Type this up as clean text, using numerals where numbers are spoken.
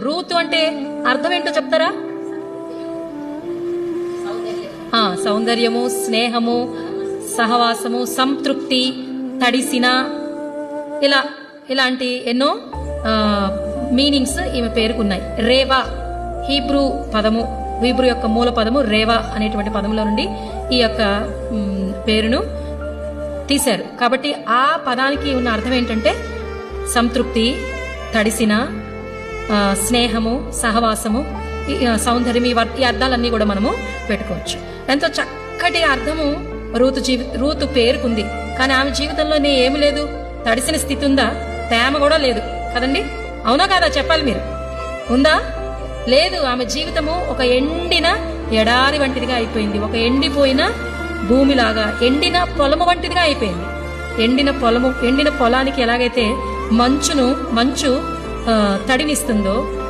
Ruth అంటే అర్థం ఏంటో చెప్తారా? సౌందర్యము, స్నేహము, సహవాసము, సంతృప్తి, తడిసిన, ఇలాంటి ఎన్నో మీనింగ్స్ ఈమె పేరుకున్నాయి. రేవా హీబ్రూ యొక్క మూల పదము రేవా అనేటువంటి పదంలో నుండి ఈ యొక్క పేరును తీశారు. కాబట్టి ఆ పదానికి ఉన్న అర్థం ఏంటంటే సంతృప్తి, తడిసిన, స్నేహము, సహవాసము, సౌందర్యం, ఈ అర్థాలన్నీ కూడా మనము పెట్టుకోవచ్చు. ఎంతో చక్కటి అర్థము రూతు పేరుకుంది. కానీ ఆమె జీవితంలోనే ఏమి లేదు, తడిసిన స్థితి ఉందా? తేమ కూడా లేదు కదండి, అవునా కాదా చెప్పాలి మీరు? ఉందా? లేదు. ఆమె జీవితము ఒక ఎండిన ఎడారి వంటిదిగా అయిపోయింది, ఒక ఎండిపోయిన భూమిలాగా, ఎండిన పొలము వంటిదిగా అయిపోయింది. ఎండిన పొలానికి ఎలాగైతే మంచు తడినిస్తుందో